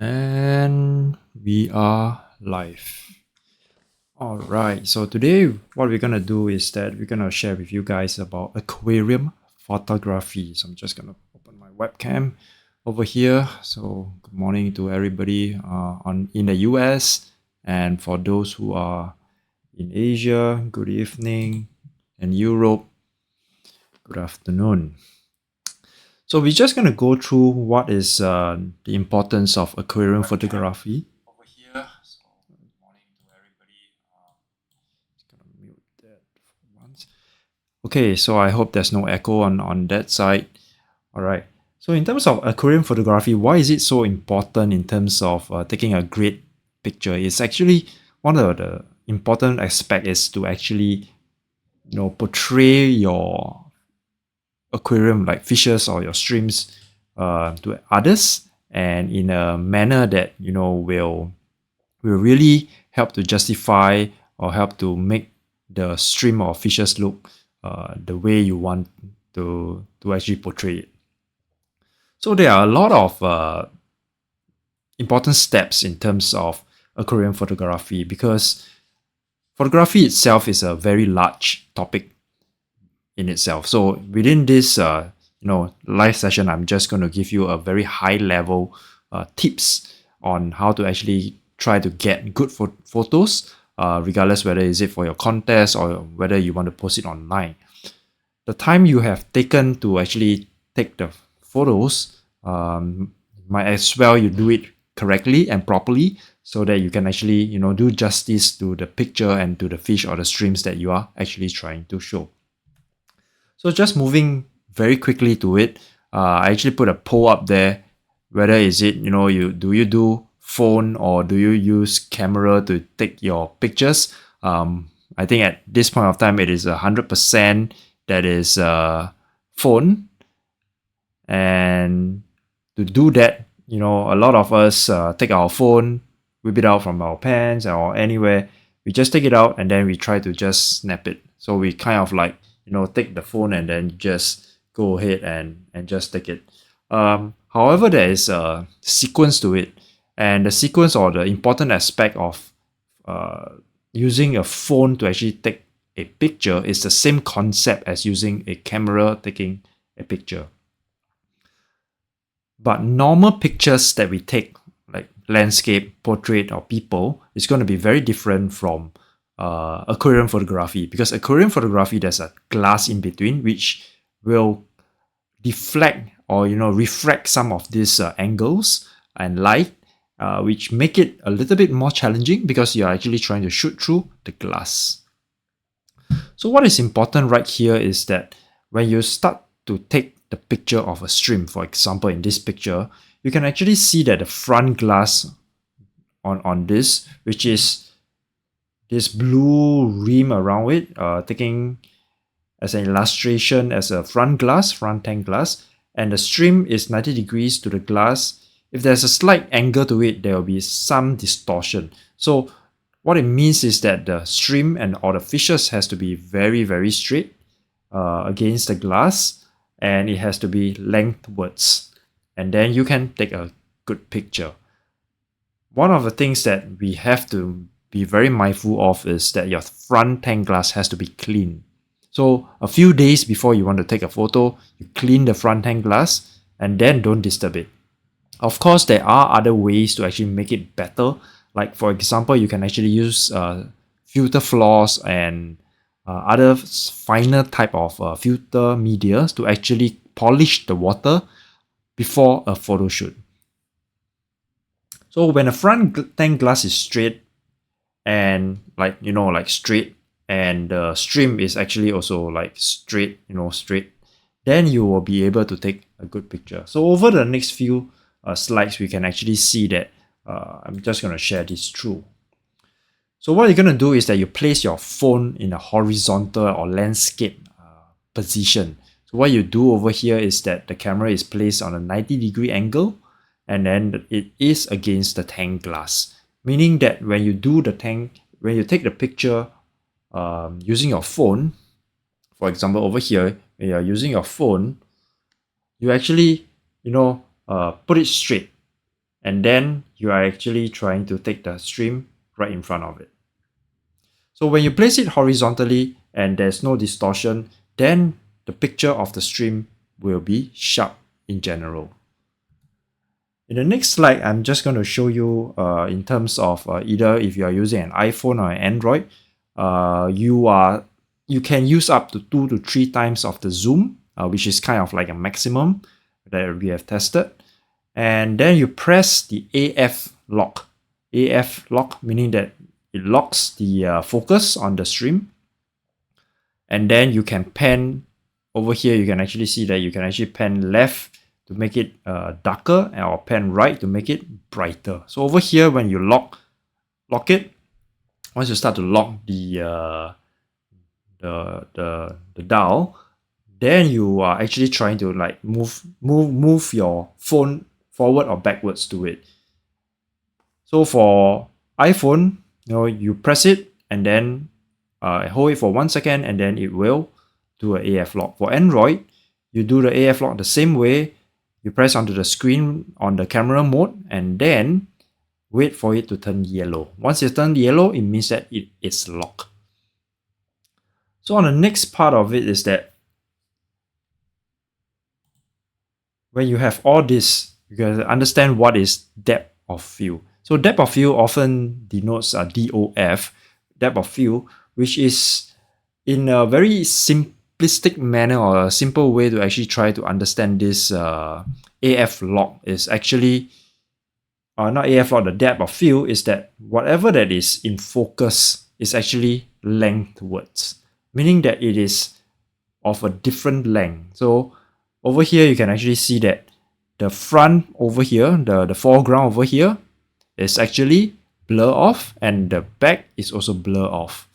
And we are live. Alright, so today what we're gonna do is that we're gonna share with you guys about aquarium photography. So I'm just gonna open my webcam over here. So good morning to everybody in the US, and for those who are in Asia, good evening, and Europe, good afternoon. So we're just going to go through what is the importance of aquarium photography. Over here, so good morning to everybody. Just going to mute that for once. Okay, so I hope there's no echo on that side. All right. So in terms of aquarium photography, why is it so important in terms of taking a great picture? It's actually one of the important aspect is to actually portray your aquarium like fishes or your streams to others, and in a manner that will really help to justify or help to make the stream or fishes look the way you want to actually portray it. So there are a lot of important steps in terms of aquarium photography, because photography itself is a very large topic in itself. So within this live session, I'm just going to give you a very high level tips on how to actually try to get good photos, regardless whether is it for your contest or whether you want to post it online. The time you have taken to actually take the photos, might as well you do it correctly and properly, so that you can actually do justice to the picture and to the fish or the streams that you are actually trying to show. So just moving very quickly to it, I actually put a poll up there. Whether is it you do phone or do you use camera to take your pictures? I think at this point of time it is 100% that is phone, and to do that, a lot of us take our phone, whip it out from our pants or anywhere. We just take it out and then we try to just snap it. So we kind of like take the phone and then just go ahead and just take it. However, there is a sequence to it, and the sequence or the important aspect of using a phone to actually take a picture is the same concept as using a camera taking a picture. But normal pictures that we take, like landscape, portrait, or people, is going to be very different from aquarium photography, because aquarium photography, there's a glass in between which will deflect or refract some of these angles and light, which make it a little bit more challenging because you're actually trying to shoot through the glass. So what is important right here is that when you start to take the picture of a stream, for example in this picture, you can actually see that the front glass on this, which is this blue rim around it, taking as an illustration as a front tank glass, and the stream is 90 degrees to the glass. If there's a slight angle to it, there will be some distortion. So what it means is that the stream and all the fishes has to be very, very straight against the glass, and it has to be lengthwards, and then you can take a good picture. One of the things that we have to be very mindful of is that your front tank glass has to be clean. So a few days before you want to take a photo, you clean the front tank glass and then don't disturb it. Of course, there are other ways to actually make it better. Like for example, you can actually use filter floors and other finer type of filter media to actually polish the water before a photo shoot. So when the front tank glass is straight and like straight, and the stream is actually also like straight, then you will be able to take a good picture. So over the next few slides, we can actually see that I'm just going to share this through. So what you're going to do is that you place your phone in a horizontal or landscape position. So what you do over here is that the camera is placed on a 90-degree angle, and then it is against the tank glass, meaning that when you take the picture using your phone, for example over here, when you're using your phone, you actually put it straight. and then you are actually trying to take the stream right in front of it. So when you place it horizontally and there's no distortion, then the picture of the stream will be sharp in general. In the next slide, I'm just going to show you in terms of either if you are using an iPhone or an Android, you can use up to 2 to 3 times of the zoom, which is kind of like a maximum that we have tested. And then you press the AF lock. AF lock meaning that it locks the focus on the stream. And then you can pan over here. You can actually see that you can actually pan left to make it darker, or pan right to make it brighter. So over here, when you lock it, once you start to lock the dial, then you are actually trying to like move your phone forward or backwards to it. So for iPhone, you press it and then hold it for 1 second, and then it will do an AF lock. For Android, you do the AF lock the same way. You press onto the screen on the camera mode and then wait for it to turn yellow. Once it turns yellow, it means that it is locked. So on the next part of it is that when you have all this, you can understand what is depth of field. So depth of field often denotes DOF, depth of field, which is in a very simplistic manner or a simple way to actually try to understand this AF lock is actually, not AF lock, the depth of field is that whatever that is in focus is actually lengthwards, meaning that it is of a different length. So over here, you can actually see that the front over here, the foreground over here is actually blur off, and the back is also blur off.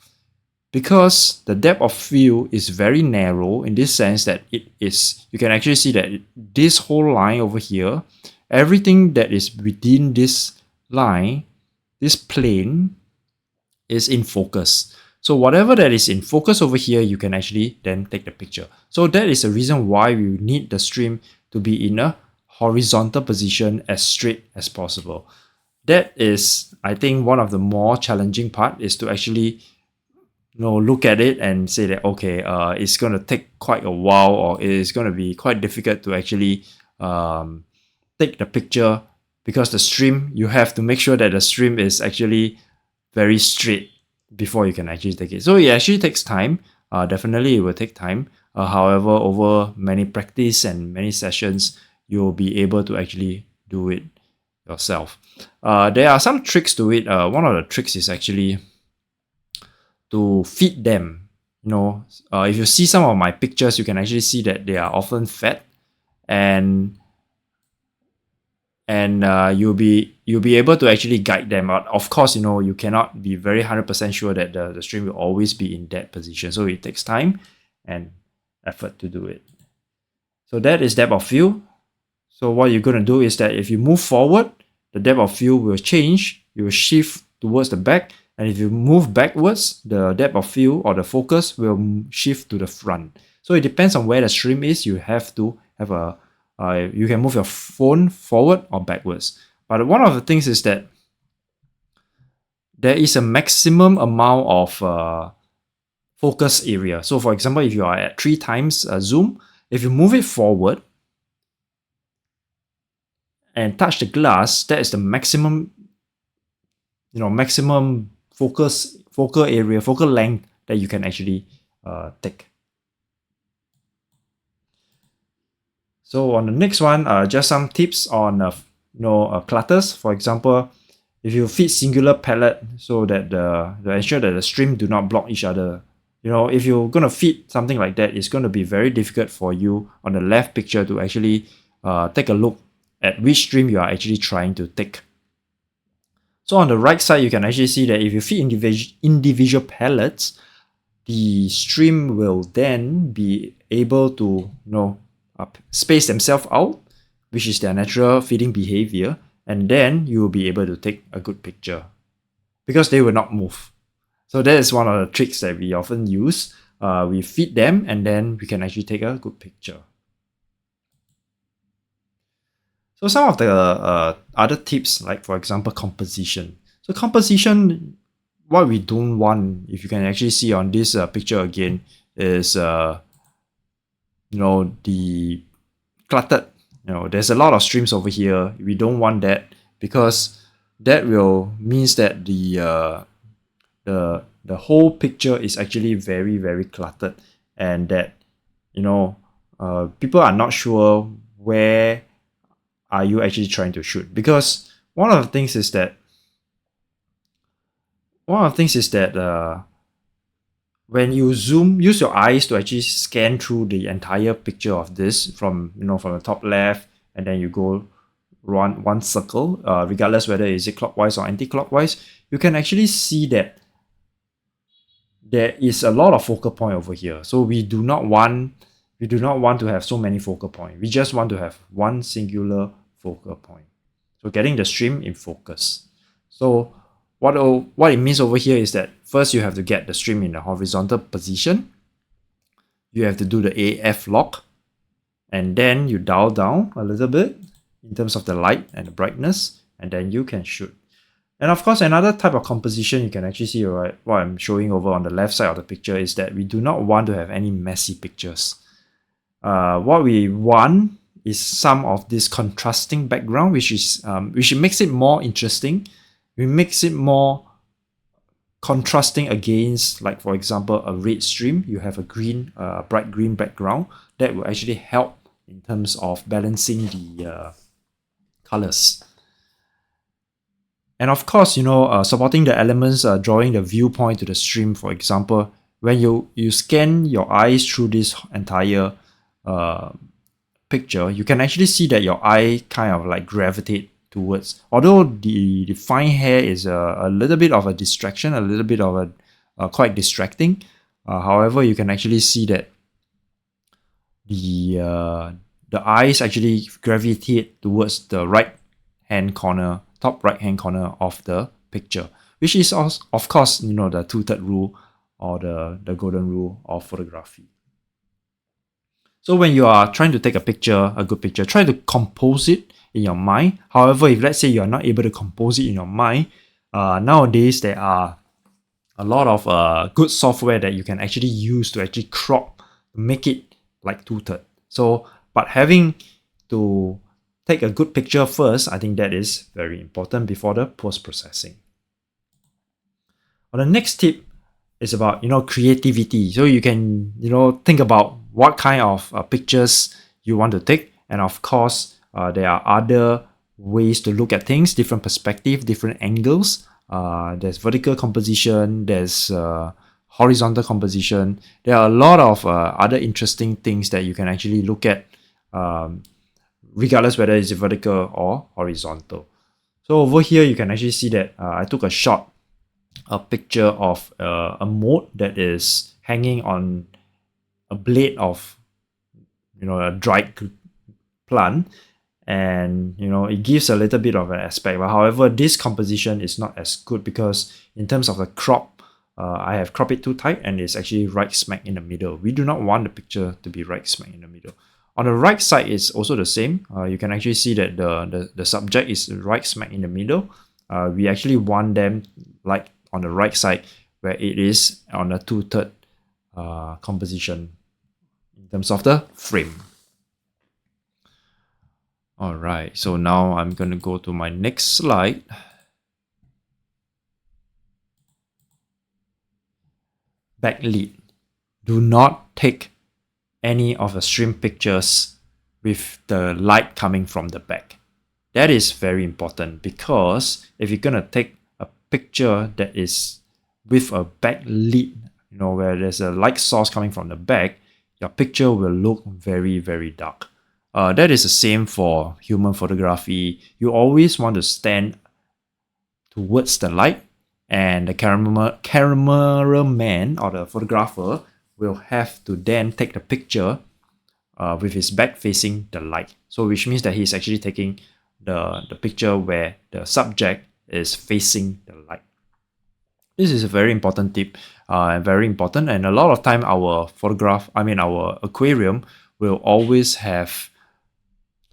Because the depth of field is very narrow in this sense that it is, you can actually see that this whole line over here, everything that is within this line, this plane, is in focus. So whatever that is in focus over here, you can actually then take the picture. So that is the reason why we need the stream to be in a horizontal position as straight as possible. That is, I think, one of the more challenging part is to actually look at it and say that, okay, it's going to take quite a while, or it is going to be quite difficult to actually take the picture, because the stream, you have to make sure that the stream is actually very straight before you can actually take it. So it actually takes time. Definitely it will take time. However, over many practice and many sessions, you'll be able to actually do it yourself. There are some tricks to it. One of the tricks is actually to feed them. If you see some of my pictures, you can actually see that they are often fed, and you'll be able to actually guide them. Of course, you cannot be very 100% sure that the stream will always be in that position. So it takes time and effort to do it. So that is depth of field. So what you're going to do is that if you move forward, the depth of field will change. You will shift towards the back. And if you move backwards, the depth of field or the focus will shift to the front. So it depends on where the stream is. You have to have you can move your phone forward or backwards. But one of the things is that there is a maximum amount of focus area. So for example, if you are at 3 times zoom, if you move it forward and touch the glass, that is the maximum, maximum focal area, focal length that you can actually take. So on the next one, just some tips on clutters. For example, if you feed singular palette so that to ensure that the stream do not block each other. If you're gonna feed something like that, it's gonna be very difficult for you on the left picture to actually take a look at which stream you are actually trying to take. So on the right side, you can actually see that if you feed individual palettes, the stream will then be able to space themselves out, which is their natural feeding behavior, and then you will be able to take a good picture because they will not move. So that is one of the tricks that we often use. We feed them and then we can actually take a good picture. So some of the other tips, like for example, composition. So composition, what we don't want, if you can actually see on this picture again, is the cluttered. There's a lot of streams over here. We don't want that, because that will means that the whole picture is actually very, very cluttered, and that people are not sure where are you actually trying to shoot. Because one of the things is that when you zoom, use your eyes to actually scan through the entire picture of this from the top left, and then you go run one circle, regardless whether is it clockwise or anti-clockwise. You can actually see that there is a lot of focal point over here. So we do not want to have so many focal points. We just want to have one singular focal point. So getting the stream in focus. So what it means over here is that first you have to get the stream in the horizontal position. You have to do the AF lock, and then you dial down a little bit in terms of the light and the brightness, and then you can shoot. And of course, another type of composition you can actually see, right, what I'm showing over on the left side of the picture, is that we do not want to have any messy pictures. What we want is some of this contrasting background, which makes it more interesting. We makes it more contrasting against, like for example, a red stream. You have a bright green background that will actually help in terms of balancing the colors. And of course, supporting the elements, drawing the viewpoint to the stream. For example, when you scan your eyes through this entire picture, you can actually see that your eye kind of like gravitate towards. Although the fine hair is a little bit of a distraction, a little bit of a quite distracting. However, you can actually see that the eyes actually gravitate towards the top right hand corner of the picture, which is also, of course, the 2/3 rule, or the golden rule of photography. So when you are trying to take a good picture, try to compose it in your mind. However, if let's say you are not able to compose it in your mind, nowadays there are a lot of good software that you can actually use to actually crop, make it like 2/3. So, but having to take a good picture first, I think that is very important before the post-processing. Well, the next tip is about creativity. So you can think about what kind of pictures you want to take, and of course there are other ways to look at things, different perspective, different angles. There's vertical composition, there's horizontal composition. There are a lot of other interesting things that you can actually look at, regardless whether it's vertical or horizontal. So over here, you can actually see that I took a picture of a mote that is hanging on a blade of a dried plant, and it gives a little bit of an aspect. But however, this composition is not as good, because in terms of the crop, I have cropped it too tight, and it's actually right smack in the middle. We do not want the picture to be right smack in the middle. On the right side, it's also the same. You can actually see that the subject is right smack in the middle. We actually want them like on the right side, where it is on a 2/3 composition in terms of the frame. Alright, so now I'm going to go to my next slide. Backlit. Do not take any of the stream pictures with the light coming from the back. That is very important, because if you're going to take a picture that is with a backlit, where there's a light source coming from the back, your picture will look very, very dark. That is the same for human photography. You always want to stand towards the light, and the cameraman or the photographer will have to then take the picture with his back facing the light. So which means that he's actually taking the picture where the subject is facing the light. This is a very important tip, and very important. And a lot of time our aquarium will always have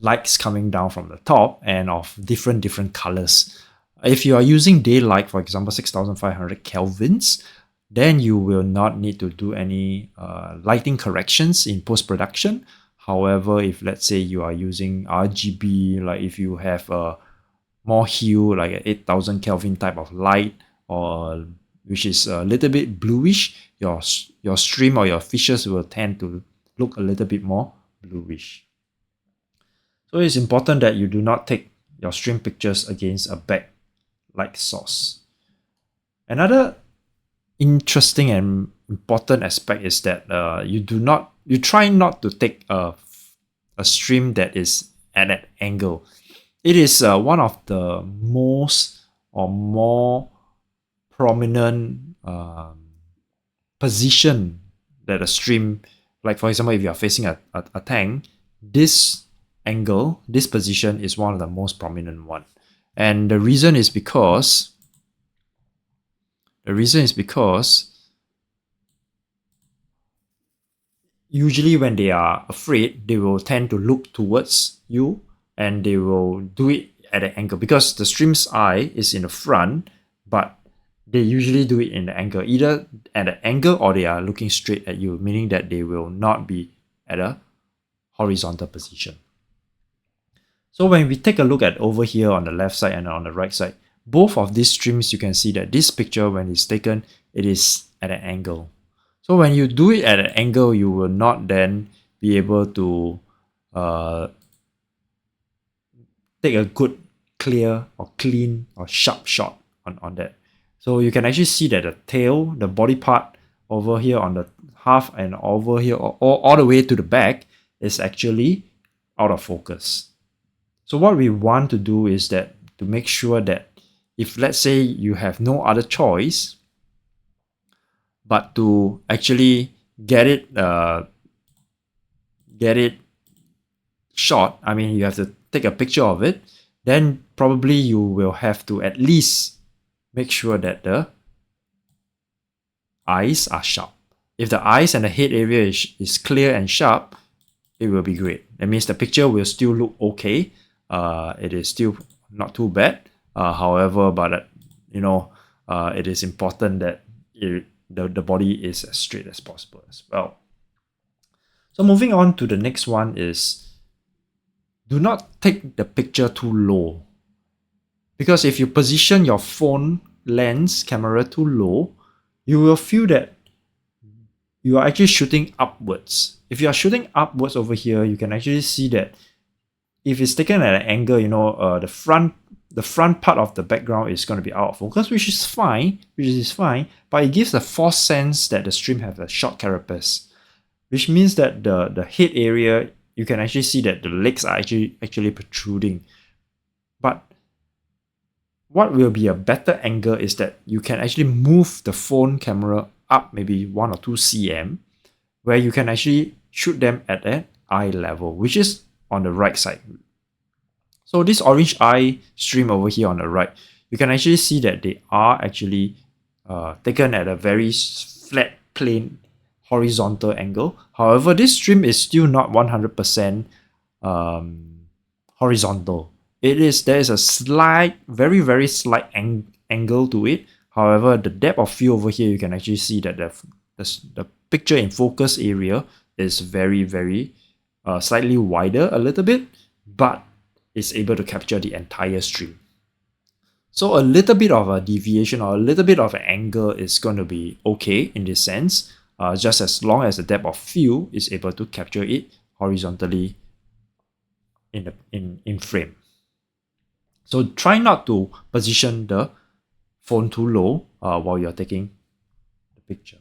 lights coming down from the top and of different colors. If you are using daylight, for example, 6500 kelvins, then you will not need to do any lighting corrections in post-production. However, if let's say you are using RGB, like if you have a more hue, like an 8000 Kelvin type of light, or which is a little bit bluish, your stream or your fishes will tend to look a little bit more bluish. So it's important that you do not take your stream pictures against a backlight source. Another interesting and important aspect is that you try not to take a stream that is at an angle. It is one of the most or more prominent position that a stream, like for example, if you are facing a tank, this angle, this position is one of the most prominent one. And the reason is because usually when they are afraid, they will tend to look towards you and they will do it at an angle, because the stream's eye is in the front, but they usually do it in the angle, either at an angle or they are looking straight at you, meaning that they will not be at a horizontal position. So when we take a look at over here on the left side and on the right side, both of these streams, you can see that this picture, when it's taken, it is at an angle. So when you do it at an angle, you will not then be able to take a good, clear or clean or sharp shot on that. So you can actually see that the tail, the body part over here on the half and over here all the way to the back is actually out of focus. So what we want to do is that to make sure that if let's say you have no other choice but to actually get it shot, I mean you have to take a picture of it, then probably you will have to at least make sure that the eyes are sharp. If the eyes and the head area is clear and sharp, it will be great. That means the picture will still look okay. It is still not too bad. However, but it is important that the body is as straight as possible as well. So moving on to the next one is, do not take the picture too low. Because if you position your phone lens camera too low, you will feel that you are actually shooting upwards. If you are shooting upwards over here, you can actually see that if it's taken at an angle, the front part of the background is going to be out of focus, which is fine, but it gives a false sense that the stream has a short carapace, which means that the head area, you can actually see that the legs are actually protruding. But what will be a better angle is that you can actually move the phone camera up maybe 1 or 2 cm, where you can actually shoot them at an eye level, which is on the right side. So this orange eye stream over here on the right, you can actually see that they are actually taken at a very flat, plain, horizontal angle. However, this stream is still not 100% horizontal. There is a slight, very slight angle to it. However, the depth of field over here, you can actually see that the picture in focus area is very slightly wider a little bit, but it's able to capture the entire stream. So a little bit of a deviation or a little bit of an angle is going to be okay in this sense, just as long as the depth of field is able to capture it horizontally in frame. So try not to position the phone too low while you're taking the picture.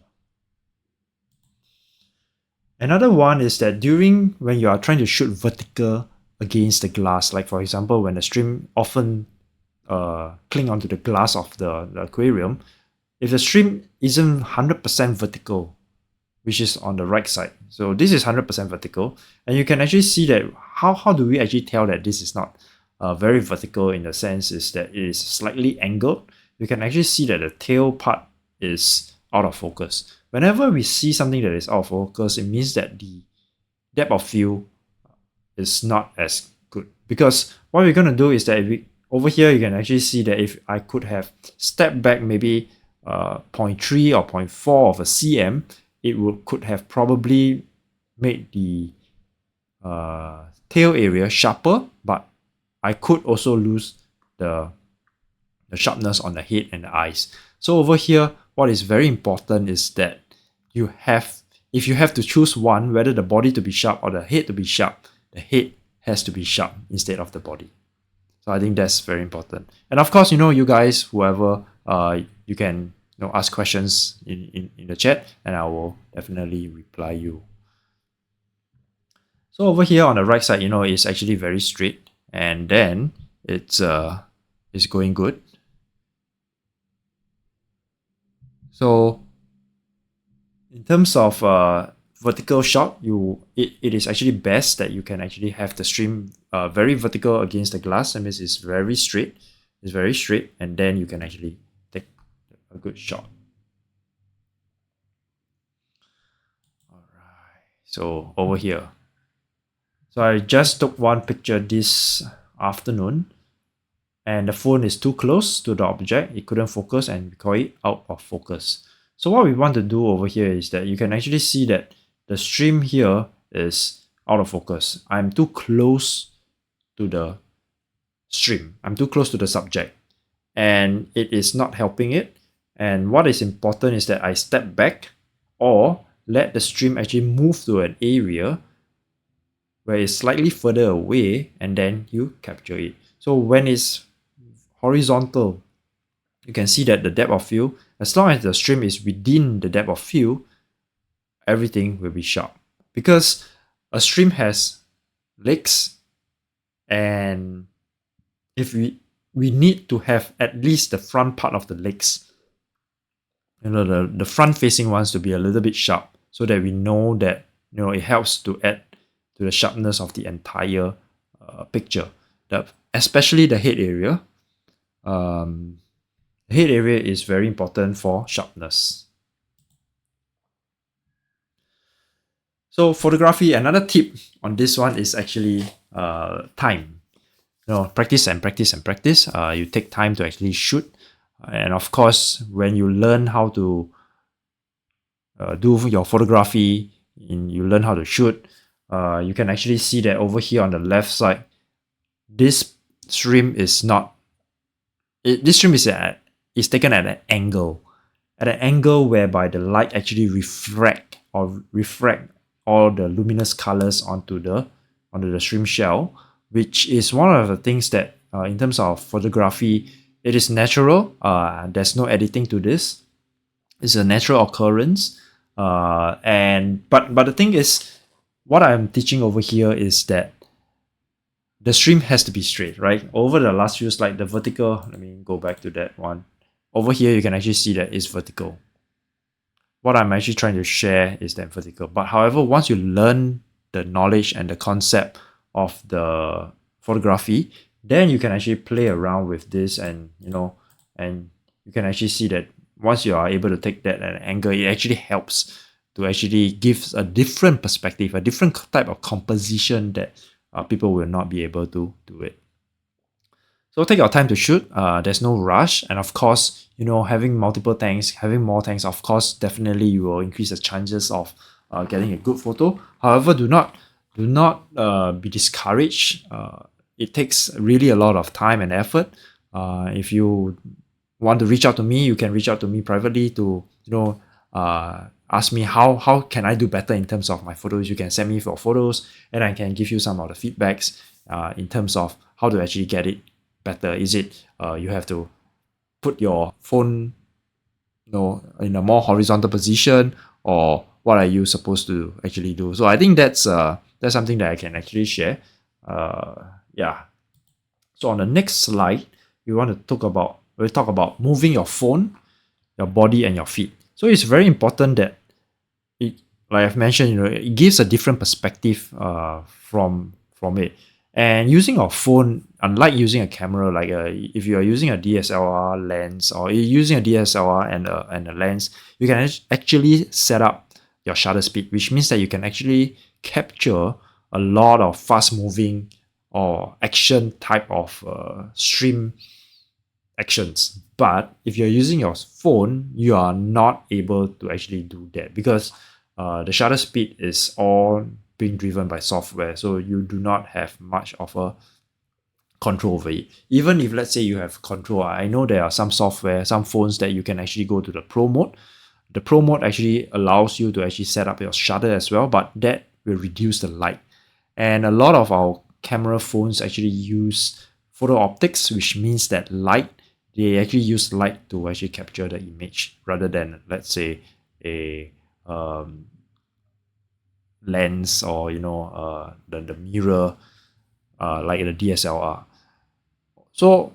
Another one is that when you are trying to shoot vertical against the glass, like for example, when the stream often cling onto the glass of the aquarium, if the stream isn't 100% vertical, which is on the right side, so this is 100% vertical, and you can actually see that how do we actually tell that this is not very vertical, in the sense is that it is slightly angled. You can actually see that the tail part is out of focus. Whenever we see something that is out of focus, it means that the depth of field is not as good. because what we're going to do is that over here you can actually see that if I could have stepped back maybe 0.3 or 0.4 of a cm, it could have probably made the tail area sharper, but I could also lose the sharpness on the head and the eyes. So over here, what is very important is that if you have to choose one, whether the body to be sharp or the head to be sharp, the head has to be sharp instead of the body. So I think that's very important. And of course, you guys, whoever, you can ask questions in the chat, and I will definitely reply you. So over here on the right side, it's actually very straight, and then it's going good. So in terms of vertical shot, it is actually best that you can actually have the stream very vertical against the glass. That means it's very straight. It's very straight, and then you can actually take a good shot. Alright. So over here. So I just took one picture this afternoon, and the phone is too close to the object. It couldn't focus, and we call it out of focus. So what we want to do over here is that you can actually see that the stream here is out of focus. I'm too close to the stream. I'm too close to the subject, and it is not helping it. And what is important is that I step back or let the stream actually move to an area where it's slightly further away, and then you capture it. So when it's horizontal, you can see that the depth of field, as long as the stream is within the depth of field, everything will be sharp. Because a stream has legs, and if we need to have at least the front part of the legs, the front facing ones, to be a little bit sharp, so that we know that it helps to add to the sharpness of the entire picture. Especially the head area. The head area is very important for sharpness. So photography, another tip on this one is actually time. Practice and practice and practice. You take time to actually shoot. And of course, when you learn how to do your photography, you learn how to shoot, you can actually see that over here on the left side, this stream is not. This stream is taken at an angle, whereby the light actually refract all the luminous colors onto the stream shell, which is one of the things that in terms of photography, it is natural. There's no editing to this. It's a natural occurrence. But the thing is, what I'm teaching over here is that the stream has to be straight, right? Over the last few slides, the vertical, let me go back to that one. Over here, you can actually see that it's vertical. What I'm actually trying to share is that vertical. But however, once you learn the knowledge and the concept of the photography, then you can actually play around with this, and and you can actually see that once you are able to take that at an angle, it actually helps to actually give a different perspective, a different type of composition that people will not be able to do it. So take your time to shoot. There's no rush, and of course, having multiple tanks, having more tanks, of course, definitely you will increase the chances of getting a good photo. However, do not be discouraged. It takes really a lot of time and effort. If you want to reach out to me, you can reach out to me privately to ask me how can I do better in terms of my photos. You can send me your photos, and I can give you some of the feedbacks in terms of how to actually get it better. Is it you have to put your phone in a more horizontal position, or what are you supposed to actually do? So I think that's something that I can actually share. So on the next slide, we'll talk about moving your phone, your body, and your feet. So it's very important that like I've mentioned, it gives a different perspective from it. And using your phone, unlike using a camera, like if you are using a DSLR lens, or you're using a DSLR and a lens, you can actually set up your shutter speed, which means that you can actually capture a lot of fast moving or action type of stream actions. But if you're using your phone, you are not able to actually do that because the shutter speed is all being driven by software. So you do not have much of a control over it. Even if let's say you have control, I know there are some software, some phones that you can actually go to the pro mode. The pro mode actually allows you to actually set up your shutter as well, but that will reduce the light. And a lot of our camera phones actually use photo optics, which means that they actually use light to actually capture the image rather than, let's say, a lens or the mirror like the DSLR. So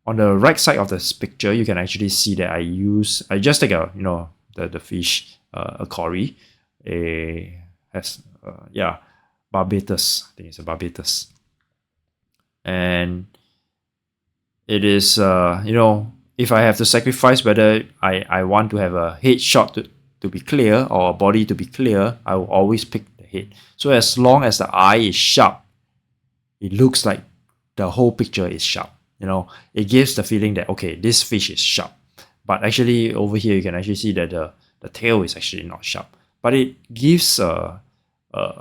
on the right side of this picture, you can actually see that I just take the fish, a cory, barbatus. I think it's a barbatus, and it is if I have to sacrifice whether I want to have a head shot to be clear or a body to be clear, I will always pick the head. So as long as the eye is sharp, it looks like the whole picture is sharp. It gives the feeling that, okay, this fish is sharp. But actually over here, you can actually see that the tail is actually not sharp. But it gives a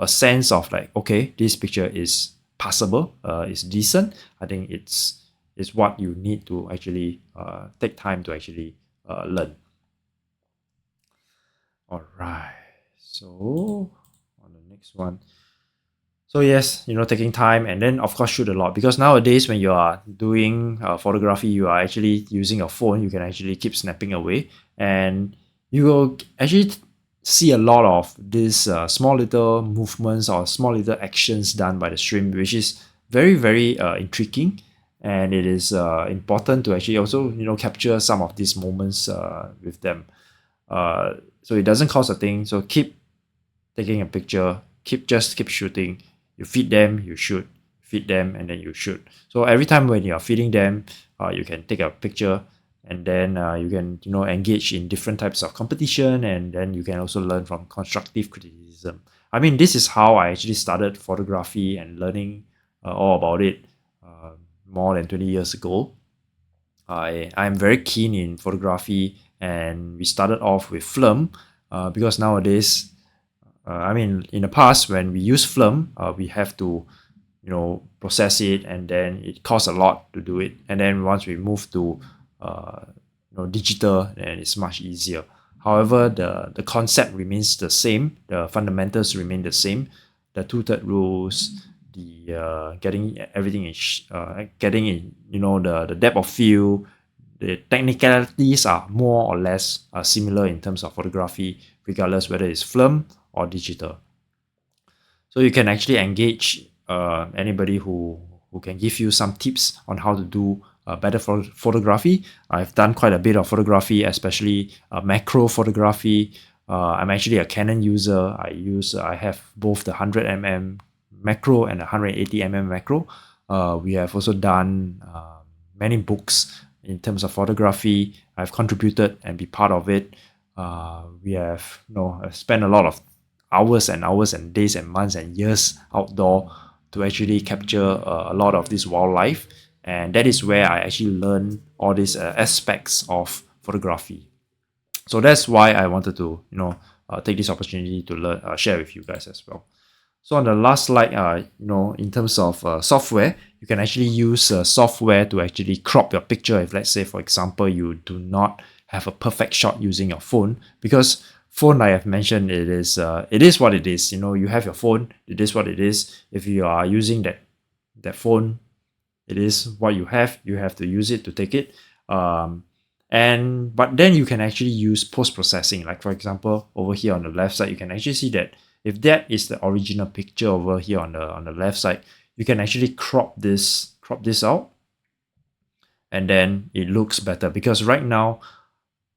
sense of like, okay, this picture is passable, it's decent. I think it's what you need to actually take time to actually learn. All right. So on the next one. So yes, taking time and then of course shoot a lot, because nowadays when you are doing photography, you are actually using a phone. You can actually keep snapping away, and you will actually see a lot of these small little movements or small little actions done by the stream, which is very, very intriguing, and it is important to actually also capture some of these moments with them. So it doesn't cost a thing. So keep taking a picture, keep shooting. You feed them, you shoot, feed them, and then you shoot. So every time when you are feeding them, you can take a picture, and then you can engage in different types of competition, and then you can also learn from constructive criticism. I mean, this is how I actually started photography and learning all about it more than 20 years ago. I'm very keen in photography, and we started off with film because nowadays, in the past, when we use film, we have to, process it, and then it costs a lot to do it. And then once we move to, digital, then it's much easier. However, the concept remains the same. The fundamentals remain the same. The two-third rules, the getting everything getting in, the depth of field, the technicalities are more or less similar in terms of photography, regardless whether it's film or digital. So you can actually engage anybody who can give you some tips on how to do better photography. I've done quite a bit of photography, especially macro photography. I'm actually a Canon user. I have both the 100mm macro and the 180mm macro. We have also done many books in terms of photography. I've contributed and be part of it. We have spent a lot of hours and hours and days and months and years outdoor to actually capture a lot of this wildlife, and that is where I actually learned all these aspects of photography. So that's why I wanted to take this opportunity to learn, share with you guys as well. So on the last slide, in terms of software, you can actually use software to actually crop your picture. If let's say, for example, you do not have a perfect shot using your phone, because phone, like I've mentioned, it is what it is. You have your phone, it is what it is. If you are using that phone, it is what you have. You have to use it to take it. But then you can actually use post-processing. Like for example, over here on the left side, you can actually see that if that is the original picture over here on the left side, you can actually crop this out, and then it looks better. Because right now,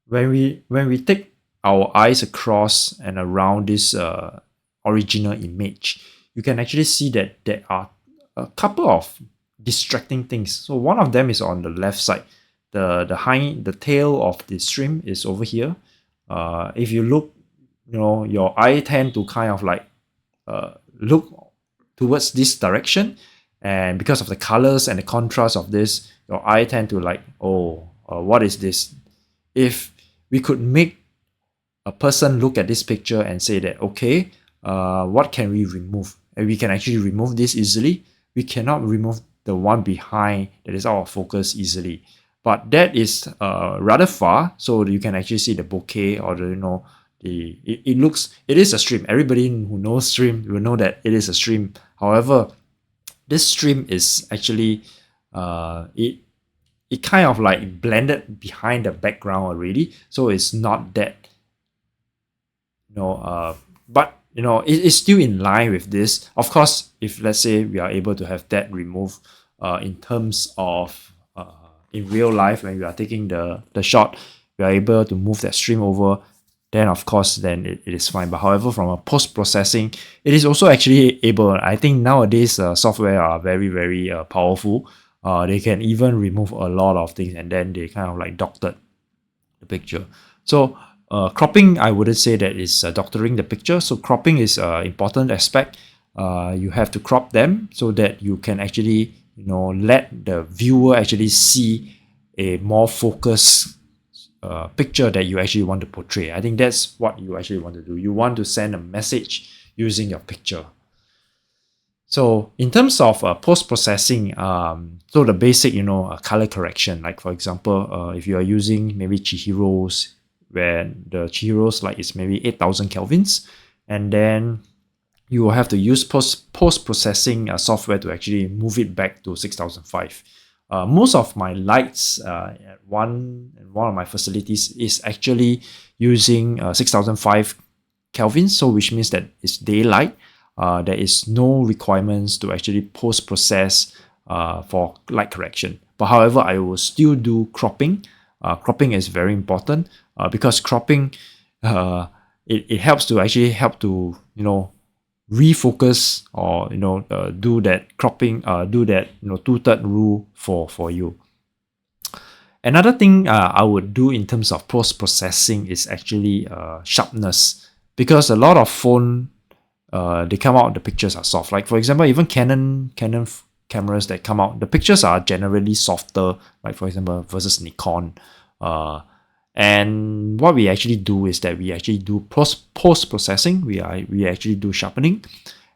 when we take our eyes across and around this original image, you can actually see that there are a couple of distracting things. So one of them is on the left side. The tail of the stream is over here. If you look, your eye tend to kind of like look towards this direction, And because of the colors and the contrast of this, your eye tend to like, oh, what is this? If we could make a person look at this picture and say that, okay, what can we remove? And we can actually remove this easily. We cannot remove the one behind that is out of focus easily. But that is rather far, so you can actually see the bokeh or the, it is a stream. Everybody who knows stream will know that it is a stream. However, this stream is actually it kind of like blended behind the background already, so it's not that but it's still in line with this. Of course, if let's say we are able to have that removed in terms of in real life, when we are taking the shot, we are able to move that stream over, then of course then it is fine. But however, from a post-processing, it is also actually able. I think nowadays software are very, very powerful. They can even remove a lot of things, and then they kind of like doctored the picture. So cropping, I wouldn't say that is doctoring the picture. So cropping is an important aspect. You have to crop them so that you can actually let the viewer actually see a more focused picture that you actually want to portray. I think that's what you actually want to do. You want to send a message using your picture. So in terms of post-processing, so the basic, color correction, like for example, if you are using maybe Chihiro's, where the Chihiro's light is maybe 8,000 kelvins, and then you will have to use post-processing software to actually move it back to 6,005. Most of my lights at one of my facilities is actually using 6,005 kelvins, so which means that it's daylight. There is no requirements to actually post-process for light correction. But however, I will still do cropping. Cropping is very important because cropping it helps to actually refocus or do that cropping, do that 2/3 rule for you. Another thing I would do in terms of post-processing is actually sharpness, because a lot of phone they come out, the pictures are soft. Like for example, even Canon cameras that come out, the pictures are generally softer, like for example versus Nikon. And what we actually do is that we actually do post-processing. We actually do sharpening,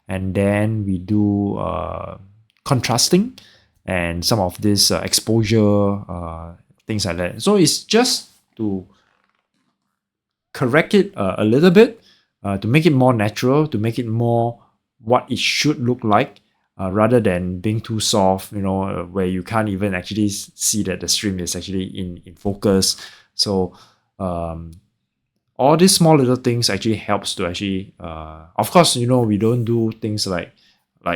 and then we do contrasting and some of this exposure, things like that. So it's just to correct it a little bit, to make it more natural, to make it more what it should look like, rather than being too soft, where you can't even actually see that the stream is actually in focus. So all these small little things actually helps to actually, of course, we don't do things like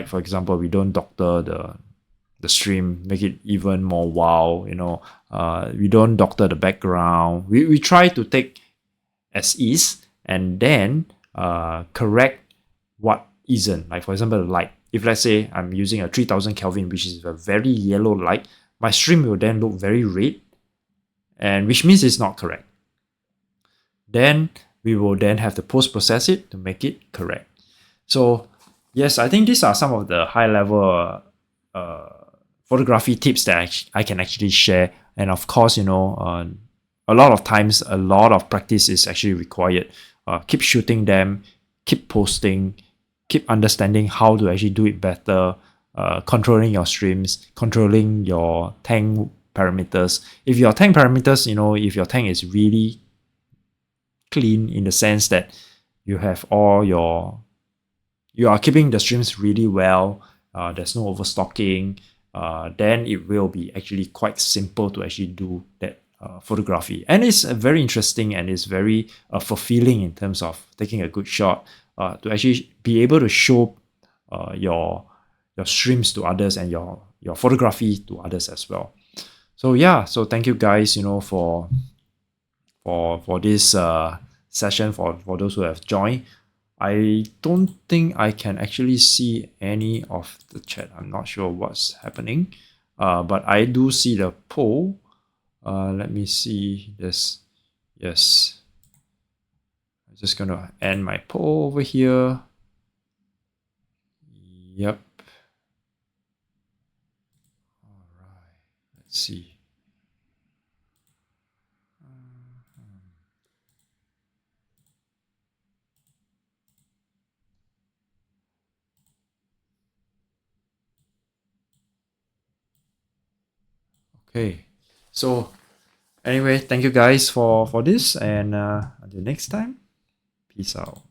for example, we don't doctor the stream, make it even more wow. We don't doctor the background. We try to take as is and then correct what isn't. Like for example, the light. If let's say I'm using a 3000 Kelvin, which is a very yellow light, my stream will then look very red, and which means it's not correct. Then we will then have to post-process it to make it correct. So yes, I think these are some of the high-level photography tips that I can actually share. And of course, a lot of times, a lot of practice is actually required. Keep shooting them, keep posting, keep understanding how to actually do it better, controlling your streams, controlling your tank parameters. If your tank parameters, if your tank is really clean in the sense that you have you are keeping the streams really well, there's no overstocking, then it will be actually quite simple to actually do that photography. And it's very interesting, and it's very fulfilling in terms of taking a good shot, to actually be able to show your streams to others and your photography to others as well. So yeah, so thank you guys, for this session, for those who have joined. I don't think I can actually see any of the chat. I'm not sure what's happening, but I do see the poll. Let me see this. Yes, I'm just gonna end my poll over here. Yep. see. Okay, so anyway, thank you guys for this, and until next time, peace out.